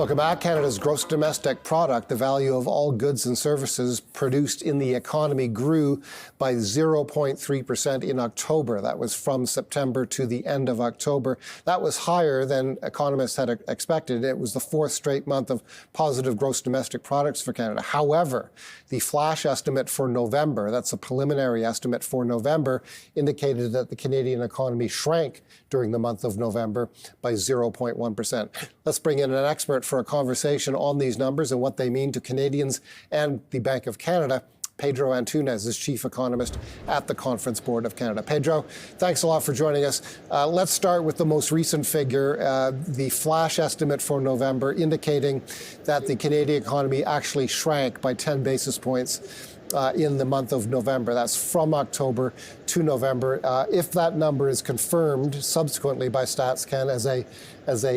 Welcome back. Canada's gross domestic product, the value of all goods and services produced in the economy, grew by 0.3% in October. That was from September to the end of October. That was higher than economists had expected. It was the fourth straight month of positive gross domestic products for Canada. However, the flash estimate for November, that's a preliminary estimate for November, indicated that the Canadian economy shrank during the month of November by 0.1%. Let's bring in an expert for a conversation on these numbers and what they mean to Canadians and the Bank of Canada. Pedro Antunes is Chief Economist at the Conference Board of Canada. Pedro, thanks a lot for joining us. Let's start with the most recent figure, the flash estimate for November, indicating that the Canadian economy actually shrank by 10 basis points in the month of November. That's from October to November. If that number is confirmed subsequently by StatsCan as a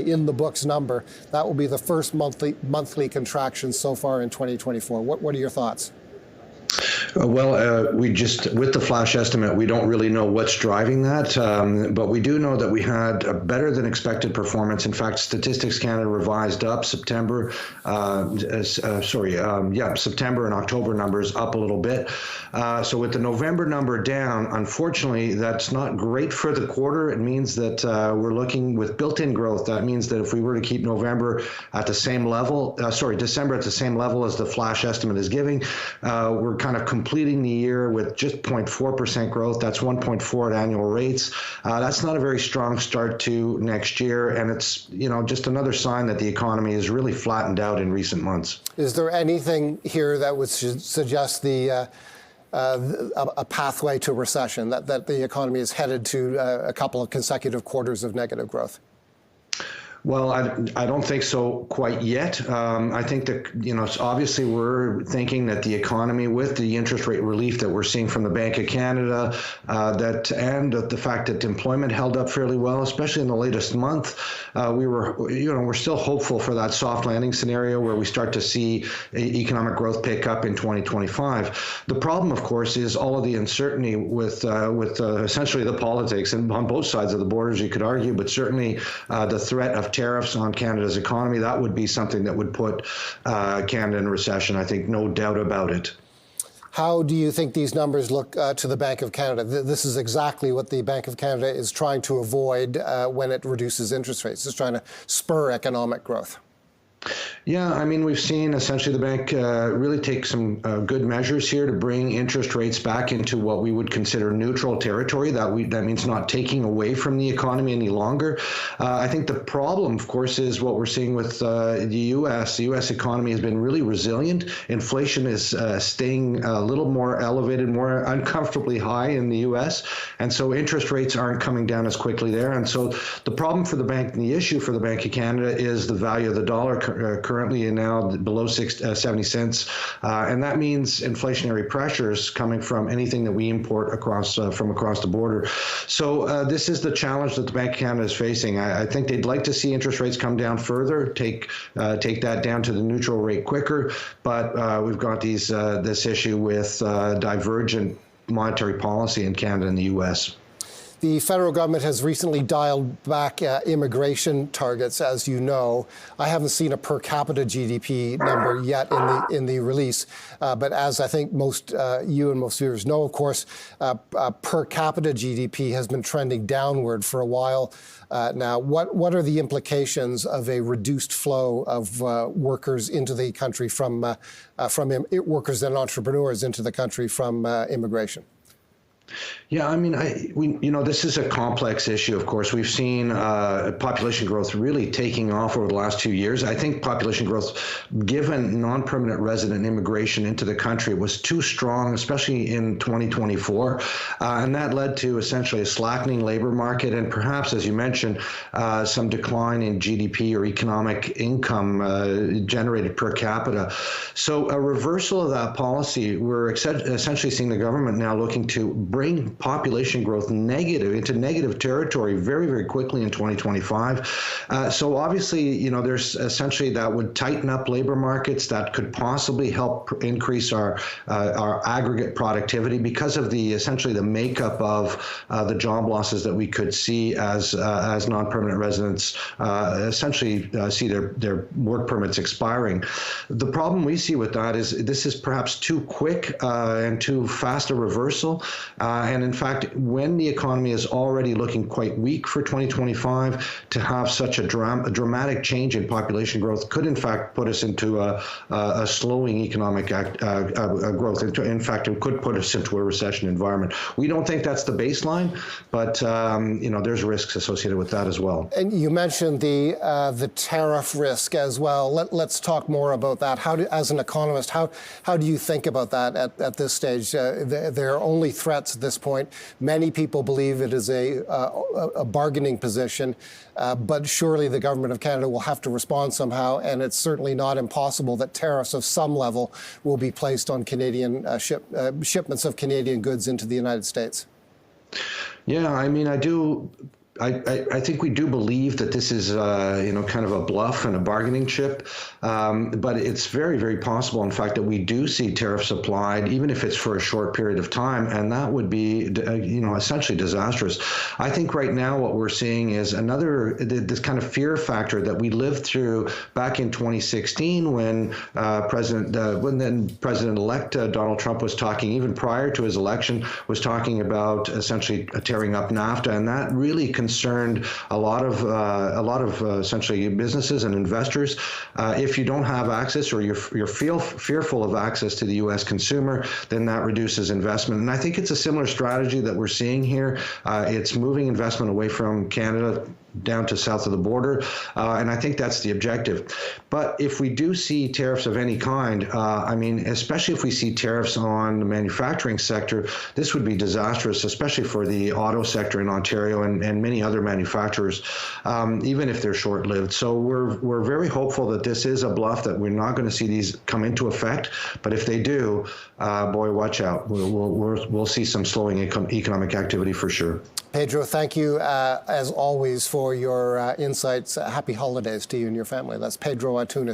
in the books number, that will be the first monthly contraction so far in 2024. What are your thoughts? We just, with the flash estimate, we don't really know what's driving that, but we do know that we had a better than expected performance. In fact, Statistics Canada revised up September and October numbers up a little bit. So with the November number down, unfortunately, that's not great for the quarter. It means that we're looking with built-in growth. That means that if we were to keep November at the same level, December at the same level as the flash estimate is giving, we're kind of completing the year with just 0.4% growth. That's 1.4 at annual rates. That's not a very strong start to next year, and it's just another sign that the economy is really flattened out in recent months. Is there anything here that would suggest a pathway to recession, that the economy is headed to a couple of consecutive quarters of negative growth? Well, I don't think so quite yet. I think that, obviously we're thinking that the economy, with the interest rate relief that we're seeing from the Bank of Canada, and the fact that employment held up fairly well, especially in the latest month, we're still hopeful for that soft landing scenario where we start to see economic growth pick up in 2025. The problem, of course, is all of the uncertainty with essentially the politics, and on both sides of the borders, you could argue, but certainly the threat of tariffs on Canada's economy. That would be something that would put Canada in recession, I think, no doubt about it. How do you think these numbers look to the Bank of Canada? This is exactly what the Bank of Canada is trying to avoid when it reduces interest rates. It's trying to spur economic growth. Yeah, I mean, we've seen essentially the bank really take some good measures here to bring interest rates back into what we would consider neutral territory. That means not taking away from the economy any longer. I think the problem, of course, is what we're seeing with the U.S. The U.S. economy has been really resilient. Inflation is staying a little more elevated, more uncomfortably high in the U.S., and so interest rates aren't coming down as quickly there. And so the problem for the bank, and the issue for the Bank of Canada, is the value of the dollar currently now below 70 cents. And that means inflationary pressures coming from anything that we import from across the border. So this is the challenge that the Bank of Canada is facing. I think they'd like to see interest rates come down further, take that down to the neutral rate quicker. But we've got this issue with divergent monetary policy in Canada and the U.S. The federal government has recently dialed back immigration targets, as you know. I haven't seen a per capita GDP number yet in the release, but as I think you and most viewers know, of course, per capita GDP has been trending downward for a while now. What are the implications of a reduced flow of workers into the country from workers and entrepreneurs into the country from immigration? Yeah, I mean, this is a complex issue, of course. We've seen population growth really taking off over the last 2 years. I think population growth, given non-permanent resident immigration into the country, was too strong, especially in 2024. And that led to essentially a slackening labor market and perhaps, as you mentioned, some decline in GDP or economic income generated per capita. So a reversal of that policy, we're essentially seeing the government now looking to bring population growth into negative territory very, very quickly in 2025. So obviously, there's essentially that would tighten up labor markets, that could possibly help increase our aggregate productivity because of essentially the makeup of the job losses that we could see as non-permanent residents essentially see their work permits expiring. The problem we see with that is this is perhaps too quick and too fast a reversal. And in fact, when the economy is already looking quite weak for 2025, to have such a dramatic change in population growth could in fact put us into a slowing economic growth. In fact, it could put us into a recession environment. We don't think that's the baseline, but there's risks associated with that as well. And you mentioned the tariff risk as well. Let's talk more about that. As an economist, how do you think about that at this stage? There are only threats at this point. Many people believe it is a bargaining position, but surely the government of Canada will have to respond somehow, and it's certainly not impossible that tariffs of some level will be placed on Canadian shipments of Canadian goods into the United States. Yeah, I mean, I think we do believe that this is, kind of a bluff and a bargaining chip, but it's very, very possible, in fact, that we do see tariffs applied, even if it's for a short period of time, and that would be, essentially disastrous. I think right now what we're seeing is this kind of fear factor that we lived through back in 2016 when President-elect Donald Trump was talking, even prior to his election, was talking about essentially tearing up NAFTA, and that really concerned a lot of essentially businesses and investors. If you don't have access or you're fearful of access to the U.S. consumer, then that reduces investment. And I think it's a similar strategy that we're seeing here. It's moving investment away from Canada down to south of the border, and I think that's the objective. But if we do see tariffs of any kind, especially if we see tariffs on the manufacturing sector, this would be disastrous, especially for the auto sector in Ontario and many other manufacturers, even if they're short-lived. So we're very hopeful that this is a bluff, that we're not going to see these come into effect. But if they do, boy, watch out. We'll see some slowing economic activity for sure. Pedro, thank you, as always, for your insights. Happy holidays to you and your family. That's Pedro Antunes.